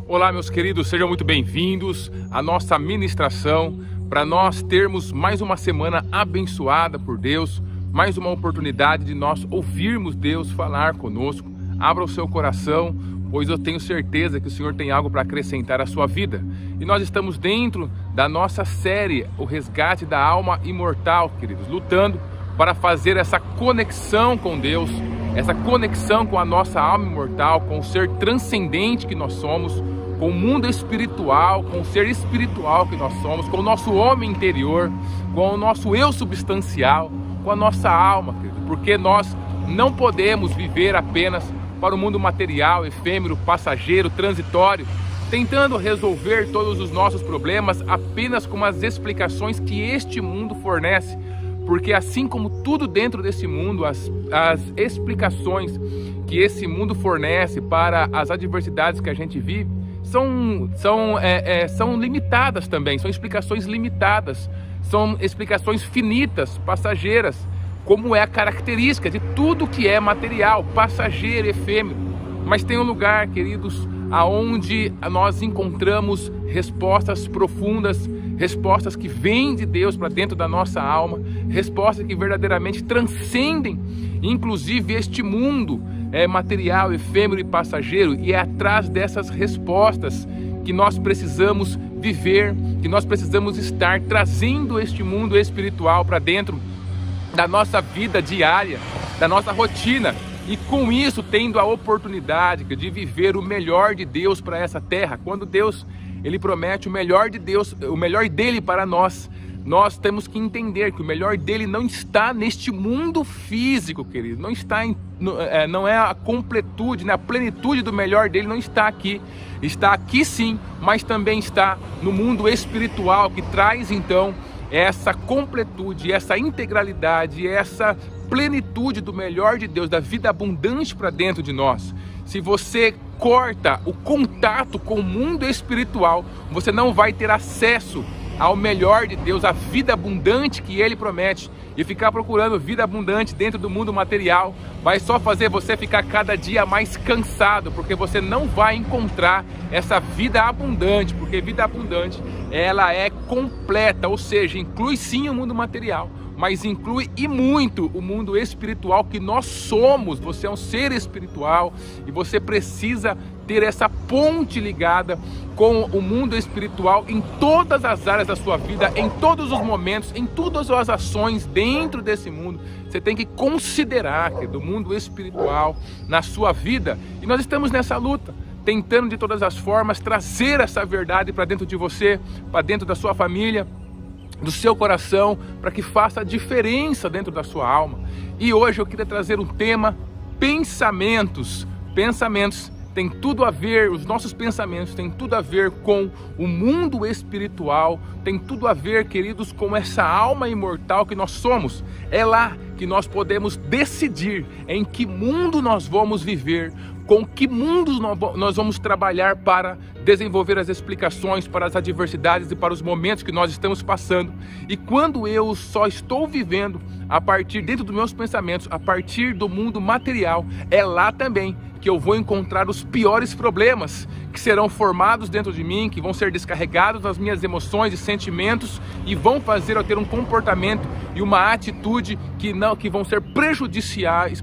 Olá, meus queridos, sejam muito bem-vindos à nossa ministração, para nós termos mais uma semana abençoada por Deus, mais uma oportunidade de nós ouvirmos Deus falar conosco. Abra o seu coração, pois eu tenho certeza que o Senhor tem algo para acrescentar à sua vida. E nós estamos dentro da nossa série, o resgate da alma imortal, queridos, lutando para fazer essa conexão com Deus, essa conexão com a nossa alma imortal, com o ser transcendente que nós somos, com o mundo espiritual, com o ser espiritual que nós somos, com o nosso homem interior, com o nosso eu substancial, com a nossa alma, querido, porque nós não podemos viver apenas para o mundo material, efêmero, passageiro, transitório, tentando resolver todos os nossos problemas apenas com as explicações que este mundo fornece. Porque assim como tudo dentro desse mundo, as explicações que esse mundo fornece para as adversidades que a gente vive são limitadas também, são explicações limitadas, são explicações finitas, passageiras, como é a característica de tudo que é material, passageiro, efêmero. Mas tem um lugar, queridos, aonde nós encontramos respostas profundas, respostas que vêm de Deus para dentro da nossa alma, respostas que verdadeiramente transcendem, inclusive este mundo material, efêmero e passageiro. E é atrás dessas respostas que nós precisamos viver, que nós precisamos estar trazendo este mundo espiritual para dentro da nossa vida diária, da nossa rotina. E com isso tendo a oportunidade de viver o melhor de Deus para essa terra. Quando Deus ele promete o melhor de Deus, o melhor dele para nós, nós temos que entender que o melhor dele não está neste mundo físico, querido. Não está não é a completude, né? A plenitude do melhor dele não está aqui. Está aqui sim, mas também está no mundo espiritual, que traz então essa completude, essa integralidade, essa plenitude do melhor de Deus, da vida abundante para dentro de nós. Se você corta o contato com o mundo espiritual, você não vai ter acesso ao melhor de Deus, a vida abundante que Ele promete. E ficar procurando vida abundante dentro do mundo material vai só fazer você ficar cada dia mais cansado, porque você não vai encontrar essa vida abundante, porque vida abundante ela é completa, ou seja, inclui sim o mundo material, mas inclui e muito o mundo espiritual que nós somos. Você é um ser espiritual e você precisa ter essa ponte ligada com o mundo espiritual em todas as áreas da sua vida, em todos os momentos, em todas as ações dentro desse mundo. Você tem que considerar que do mundo espiritual na sua vida, e nós estamos nessa luta, tentando de todas as formas trazer essa verdade para dentro de você, para dentro da sua família, do seu coração, para que faça a diferença dentro da sua alma. E hoje eu queria trazer um tema: pensamentos. Pensamentos tem tudo a ver, os nossos pensamentos têm tudo a ver com o mundo espiritual, tem tudo a ver, queridos, com essa alma imortal que nós somos. É lá que nós podemos decidir em que mundo nós vamos viver, com que mundos nós vamos trabalhar para desenvolver as explicações para as adversidades e para os momentos que nós estamos passando. E quando eu só estou vivendo a partir dentro dos meus pensamentos, a partir do mundo material, é lá também que eu vou encontrar os piores problemas que serão formados dentro de mim, que vão ser descarregados nas minhas emoções e sentimentos e vão fazer eu ter um comportamento e uma atitude que vão ser prejudiciais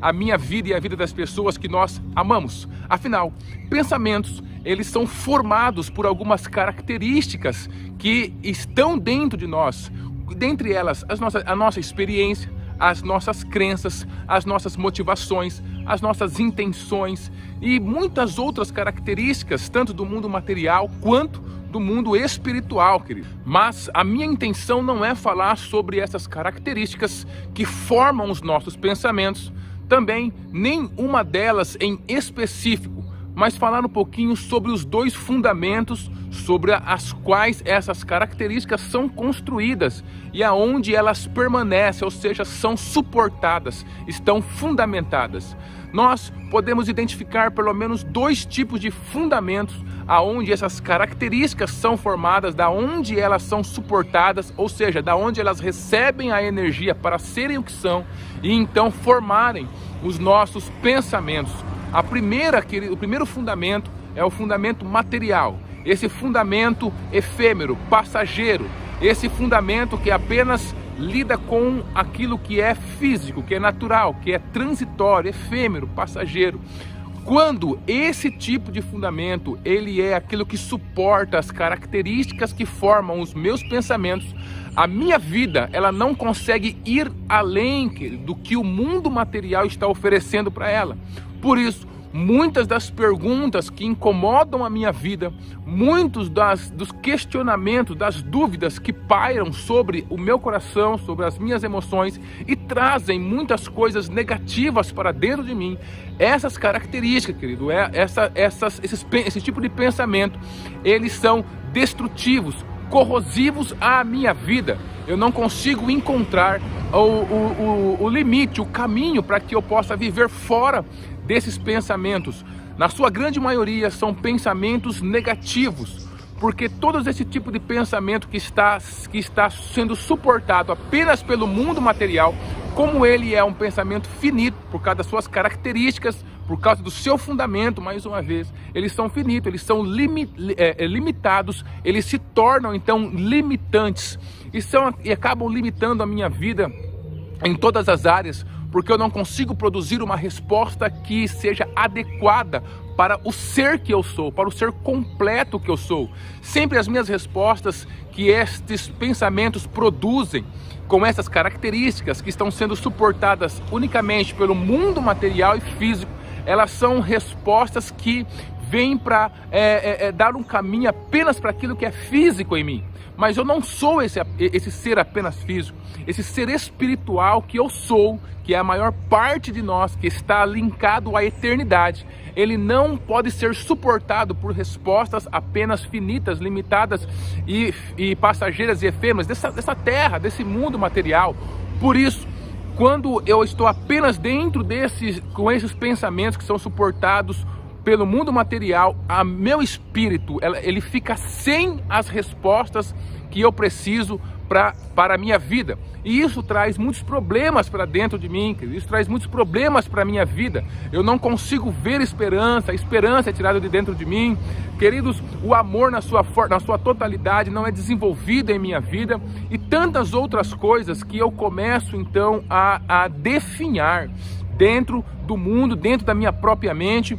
à minha vida e à vida das pessoas que nós amamos. Afinal, pensamentos, eles são formados por algumas características que estão dentro de nós, dentre elas a nossa experiência, as nossas crenças, as nossas motivações, as nossas intenções e muitas outras características, tanto do mundo material quanto do mundo espiritual, querido. Mas a minha intenção não é falar sobre essas características que formam os nossos pensamentos, também nem uma delas em específico, mas falar um pouquinho sobre os dois fundamentos sobre as quais essas características são construídas e aonde elas permanecem, ou seja, são suportadas, estão fundamentadas. Nós podemos identificar pelo menos dois tipos de fundamentos aonde essas características são formadas, da onde elas são suportadas, ou seja, da onde elas recebem a energia para serem o que são e então formarem os nossos pensamentos. O primeiro fundamento é o fundamento material, esse fundamento efêmero, passageiro, esse fundamento que apenas lida com aquilo que é físico, que é natural, que é transitório, efêmero, passageiro. Quando esse tipo de fundamento, ele é aquilo que suporta as características que formam os meus pensamentos, a minha vida, ela não consegue ir além do que o mundo material está oferecendo para ela. Por isso, muitas das perguntas que incomodam a minha vida, muitos dos questionamentos, das dúvidas que pairam sobre o meu coração, sobre as minhas emoções e trazem muitas coisas negativas para dentro de mim, essas características, querido, esse tipo de pensamento, eles são destrutivos, corrosivos à minha vida. Eu não consigo encontrar o limite, o caminho para que eu possa viver fora desses pensamentos. Na sua grande maioria são pensamentos negativos, porque todo esse tipo de pensamento que está sendo suportado apenas pelo mundo material, como ele é um pensamento finito, por causa das suas características, por causa do seu fundamento, mais uma vez, eles são finitos, eles são limitados, eles se tornam então limitantes e acabam limitando a minha vida em todas as áreas, porque eu não consigo produzir uma resposta que seja adequada para o ser que eu sou, para o ser completo que eu sou. Sempre as minhas respostas que estes pensamentos produzem, com essas características que estão sendo suportadas unicamente pelo mundo material e físico, elas são respostas que vêm para dar um caminho apenas para aquilo que é físico em mim. Mas eu não sou esse ser apenas físico, esse ser espiritual que eu sou, que é a maior parte de nós, que está linkado à eternidade. Ele não pode ser suportado por respostas apenas finitas, limitadas e passageiras e efêmeras dessa terra, desse mundo material. Por isso, quando eu estou apenas dentro com esses pensamentos que são suportados pelo mundo material, a meu espírito, ele fica sem as respostas que eu preciso para a minha vida. E isso traz muitos problemas para dentro de mim, isso traz muitos problemas para a minha vida. Eu não consigo ver esperança, a esperança é tirada de dentro de mim. Queridos, o amor na sua totalidade não é desenvolvido em minha vida, e tantas outras coisas que eu começo então a definhar dentro do mundo, dentro da minha própria mente.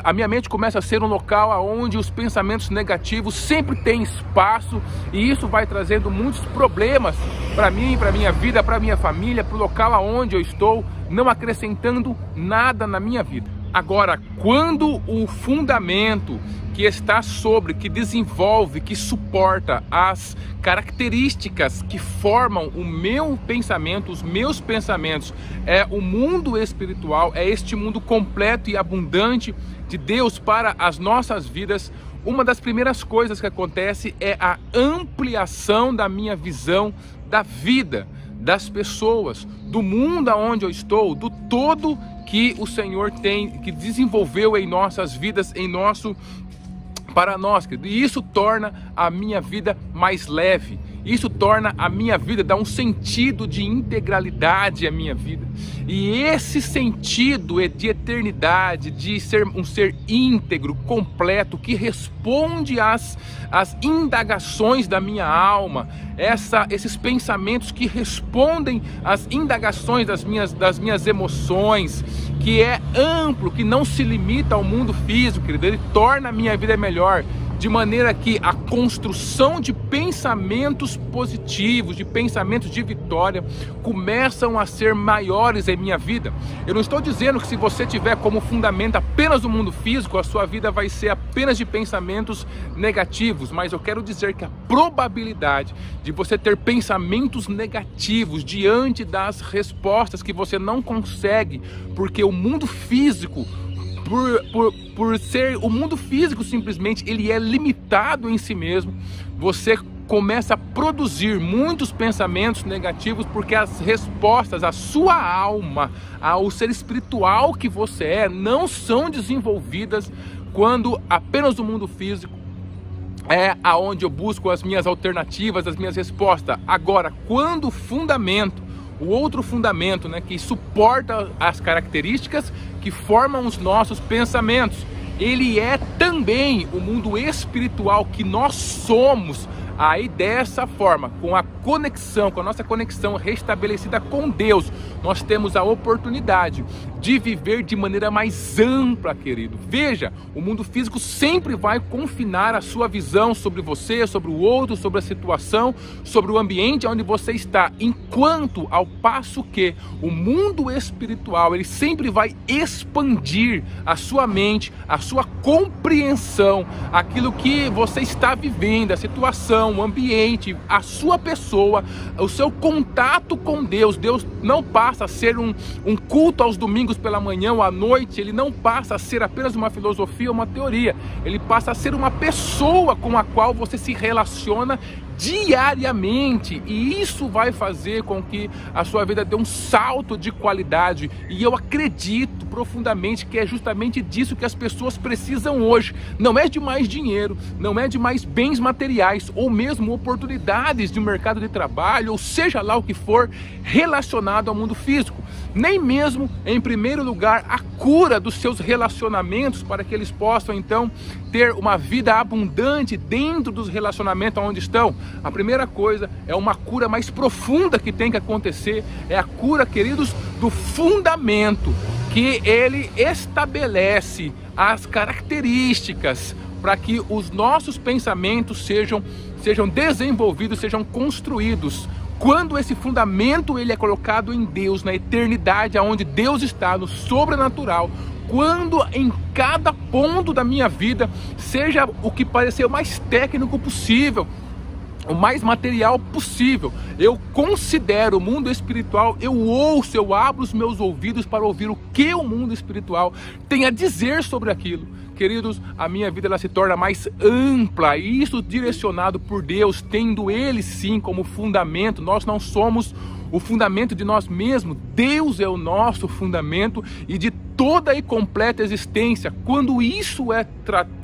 A minha mente começa a ser um local onde os pensamentos negativos sempre têm espaço, e isso vai trazendo muitos problemas para mim, para minha vida, para minha família, para o local aonde eu estou, não acrescentando nada na minha vida. Agora, quando o fundamento que está sobre, que desenvolve, que suporta as características que formam o meu pensamento, os meus pensamentos, é o mundo espiritual, é este mundo completo e abundante de Deus para as nossas vidas, uma das primeiras coisas que acontece é a ampliação da minha visão da vida, das pessoas, do mundo aonde eu estou, do todo que o Senhor que desenvolveu em nossas vidas, para nós, e isso torna a minha vida mais leve, isso torna a minha vida, dá um sentido de integralidade à minha vida, e esse sentido é de eternidade, de ser um ser íntegro, completo, que responde às indagações da minha alma, esses pensamentos que respondem às indagações das minhas emoções, que é amplo, que não se limita ao mundo físico, querido. Ele torna a minha vida melhor, de maneira que a construção de pensamentos positivos, de pensamentos de vitória, começam a ser maiores em minha vida. Eu não estou dizendo que se você tiver como fundamento apenas o mundo físico, a sua vida vai ser apenas de pensamentos negativos, mas eu quero dizer que a probabilidade de você ter pensamentos negativos diante das respostas que você não consegue, porque o mundo físico, por ser o mundo físico, simplesmente ele é limitado em si mesmo, você começa a produzir muitos pensamentos negativos, porque as respostas, a sua alma, ao ser espiritual que você é, não são desenvolvidas quando apenas o mundo físico é aonde eu busco as minhas alternativas, as minhas respostas. Agora, quando o fundamento, o outro fundamento, que suporta as características que formam os nossos pensamentos, ele é também o mundo espiritual que nós somos. Aí dessa forma, com a nossa conexão restabelecida com Deus, nós temos a oportunidade de viver de maneira mais ampla, querido. Veja, o mundo físico sempre vai confinar a sua visão sobre você, sobre o outro, sobre a situação, sobre o ambiente onde você está, enquanto ao passo que o mundo espiritual, ele sempre vai expandir a sua mente, a sua compreensão, aquilo que você está vivendo, a situação, o ambiente, a sua pessoa, o seu contato com Deus. Deus não passa a ser um culto aos domingos pela manhã ou à noite, ele não passa a ser apenas uma filosofia ou uma teoria, ele passa a ser uma pessoa com a qual você se relaciona diariamente, e isso vai fazer com que a sua vida dê um salto de qualidade. E eu acredito profundamente que é justamente disso que as pessoas precisam hoje. Não é de mais dinheiro, não é de mais bens materiais ou mesmo oportunidades de um mercado de trabalho, ou seja lá o que for relacionado ao mundo físico, nem mesmo, em primeiro lugar, a cura dos seus relacionamentos, para que eles possam então ter uma vida abundante dentro dos relacionamentos onde estão. A primeira coisa é uma cura mais profunda que tem que acontecer, é a cura, queridos, do fundamento, que ele estabelece as características para que os nossos pensamentos sejam desenvolvidos, sejam construídos. Quando esse fundamento ele é colocado em Deus, na eternidade, aonde Deus está, no sobrenatural, quando em cada ponto da minha vida, seja o que parecer o mais técnico possível, o mais material possível, eu considero o mundo espiritual, eu ouço, eu abro os meus ouvidos para ouvir o que o mundo espiritual tem a dizer sobre aquilo. Queridos, a minha vida ela se torna mais ampla, e isso direcionado por Deus, tendo Ele sim como fundamento. Nós não somos o fundamento de nós mesmos, Deus é o nosso fundamento e de toda e completa existência. Quando isso é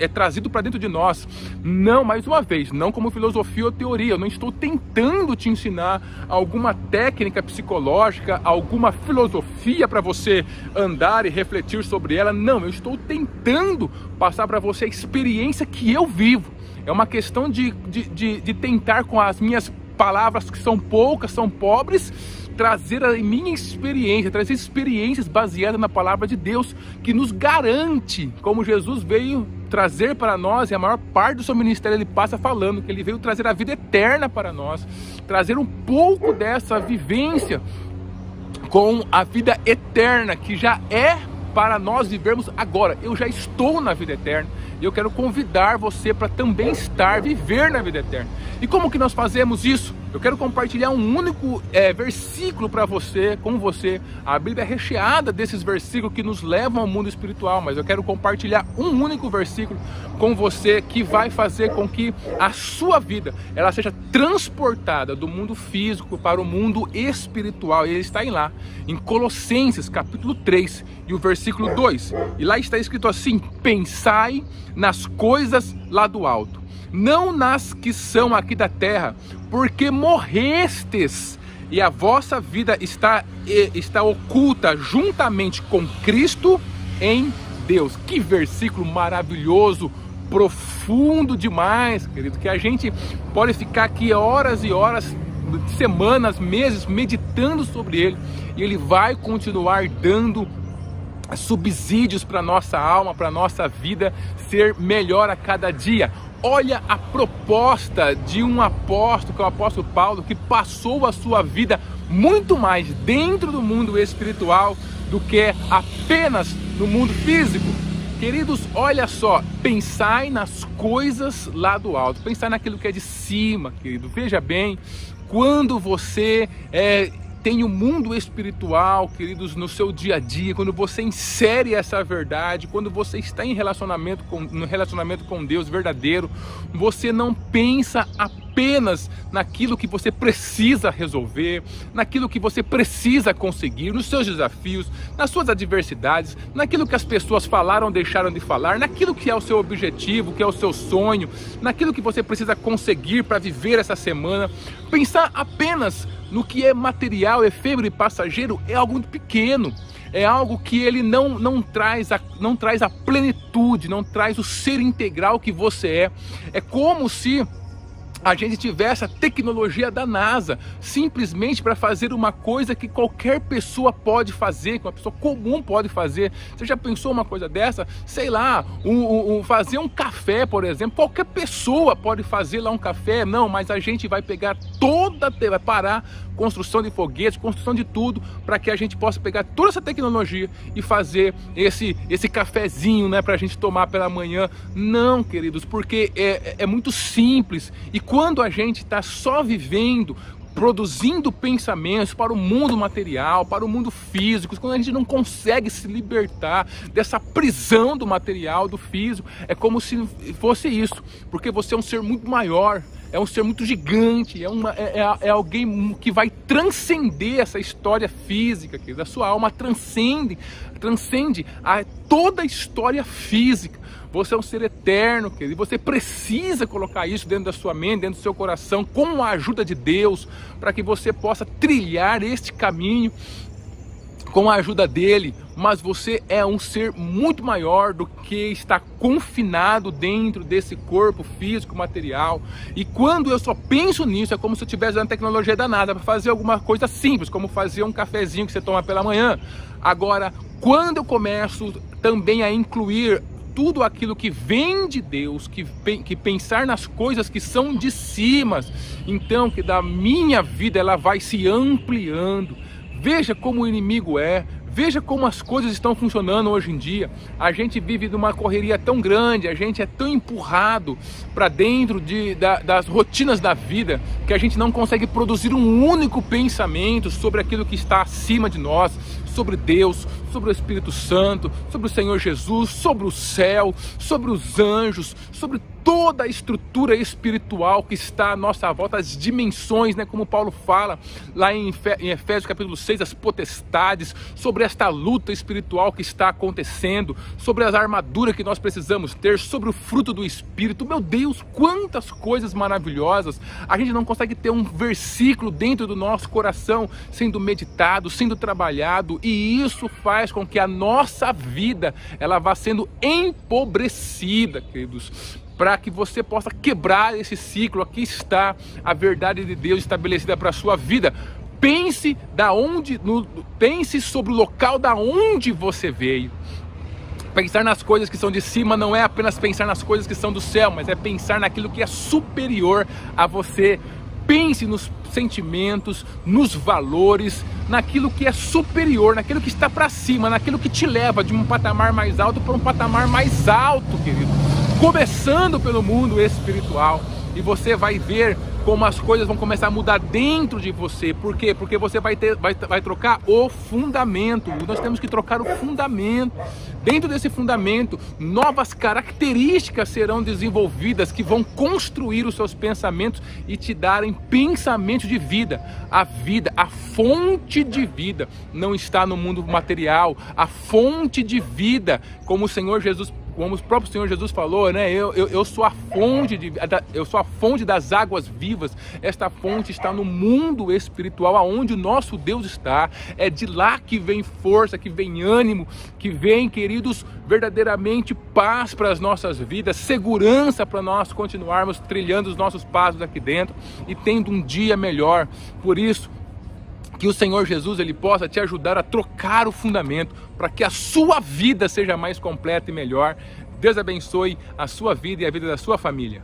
trazido para dentro de nós, não, mais uma vez, não como filosofia ou teoria, eu não estou tentando te ensinar alguma técnica psicológica, alguma filosofia para você andar e refletir sobre ela, não, eu estou tentando passar para você a experiência que eu vivo. É uma questão de tentar, com as minhas palavras que são poucas, são pobres, trazer a minha experiência, trazer experiências baseadas na palavra de Deus, que nos garante, como Jesus veio trazer para nós, e a maior parte do seu ministério ele passa falando, que ele veio trazer a vida eterna para nós, trazer um pouco dessa vivência com a vida eterna, que já é para nós vivermos agora. Eu já estou na vida eterna, e eu quero convidar você para também viver na vida eterna. E como que nós fazemos isso? Eu quero compartilhar um único versículo com você. A Bíblia é recheada desses versículos que nos levam ao mundo espiritual, mas eu quero compartilhar um único versículo com você que vai fazer com que a sua vida ela seja transportada do mundo físico para o mundo espiritual. E ele está lá, em Colossenses capítulo 3 e o versículo 2. E lá está escrito assim: pensai nas coisas lá do alto, não nas que são aqui da terra, porque morrestes e a vossa vida está oculta juntamente com Cristo em Deus. Que versículo maravilhoso, profundo demais, querido, que a gente pode ficar aqui horas e horas, semanas, meses meditando sobre ele, e ele vai continuar dando subsídios para nossa alma, para nossa vida ser melhor a cada dia. Olha a proposta de um apóstolo, que é o apóstolo Paulo, que passou a sua vida muito mais dentro do mundo espiritual do que apenas no mundo físico. Queridos, olha só, pensai nas coisas lá do alto, pensai naquilo que é de cima, querido. Veja bem, quando você tem o mundo espiritual, queridos, no seu dia a dia, quando você insere essa verdade, quando você está no relacionamento com Deus verdadeiro, você não pensa apenas naquilo que você precisa resolver, naquilo que você precisa conseguir, nos seus desafios, nas suas adversidades, naquilo que as pessoas falaram ou deixaram de falar, naquilo que é o seu objetivo, que é o seu sonho, naquilo que você precisa conseguir para viver essa semana. Pensar apenas no que é material, efêmero e passageiro é algo muito pequeno. é algo que ele não traz a plenitude, não traz o ser integral que você é. É como se a gente tivesse a tecnologia da NASA, simplesmente para fazer uma coisa que qualquer pessoa pode fazer, que uma pessoa comum pode fazer. Você já pensou uma coisa dessa? Sei lá, fazer um café, por exemplo, qualquer pessoa pode fazer lá um café. Não, mas a gente vai pegar vai parar construção de foguetes, construção de tudo, para que a gente possa pegar toda essa tecnologia e fazer esse cafezinho, né, para a gente tomar pela manhã. Não, queridos, porque é muito simples. E quando a gente está só vivendo, produzindo pensamentos para o mundo material, para o mundo físico, quando a gente não consegue se libertar dessa prisão do material, do físico, é como se fosse isso, porque você é um ser muito maior, é um ser muito gigante, é alguém que vai transcender essa história física, que a sua alma transcende toda a história física. Você é um ser eterno, querido, e você precisa colocar isso dentro da sua mente, dentro do seu coração, com a ajuda de Deus, para que você possa trilhar este caminho com a ajuda dele. Mas você é um ser muito maior do que está confinado dentro desse corpo físico material. E quando eu só penso nisso, é como se eu estivesse usando a tecnologia da NASA para fazer alguma coisa simples, como fazer um cafezinho que você toma pela manhã. Agora, quando eu começo também a incluir tudo aquilo que vem de Deus, que pensar nas coisas que são de cima, então que da minha vida ela vai se ampliando. Veja como o inimigo veja como as coisas estão funcionando hoje em dia. A gente vive numa correria tão grande, a gente é tão empurrado para dentro das rotinas da vida, que a gente não consegue produzir um único pensamento sobre aquilo que está acima de nós, sobre Deus, sobre o Espírito Santo, sobre o Senhor Jesus, sobre o céu, sobre os anjos, sobre toda a estrutura espiritual que está à nossa volta, as dimensões, né, como Paulo fala lá em Efésios capítulo 6, as potestades, sobre esta luta espiritual que está acontecendo, sobre as armaduras que nós precisamos ter, sobre o fruto do Espírito. Meu Deus, quantas coisas maravilhosas! A gente não consegue ter um versículo dentro do nosso coração sendo meditado, sendo trabalhado, e isso faz com que a nossa vida ela vá sendo empobrecida, queridos, para que você possa quebrar esse ciclo. Aqui está a verdade de Deus estabelecida para a sua vida. Pense sobre o local da onde você veio. Pensar nas coisas que são de cima não é apenas pensar nas coisas que são do céu, mas é pensar naquilo que é superior a você. Pense nos sentimentos, nos valores, naquilo que é superior, naquilo que está para cima, naquilo que te leva de um patamar mais alto para um patamar mais alto, querido. Começando pelo mundo espiritual, e você vai ver como as coisas vão começar a mudar dentro de você. Por quê? Porque você vai trocar o fundamento. Nós temos que trocar o fundamento. Dentro desse fundamento, novas características serão desenvolvidas que vão construir os seus pensamentos e te darem pensamentos de vida. A vida, a fonte de vida, não está no mundo material. A fonte de vida, como o Senhor Jesus, como o próprio Senhor Jesus falou, né? Eu sou a fonte das águas vivas. Esta fonte está no mundo espiritual, aonde o nosso Deus está. É de lá que vem força, que vem ânimo, que vem, queridos, verdadeiramente paz para as nossas vidas, segurança para nós continuarmos trilhando os nossos passos aqui dentro e tendo um dia melhor. Por isso, que o Senhor Jesus ele possa te ajudar a trocar o fundamento para que a sua vida seja mais completa e melhor. Deus abençoe a sua vida e a vida da sua família.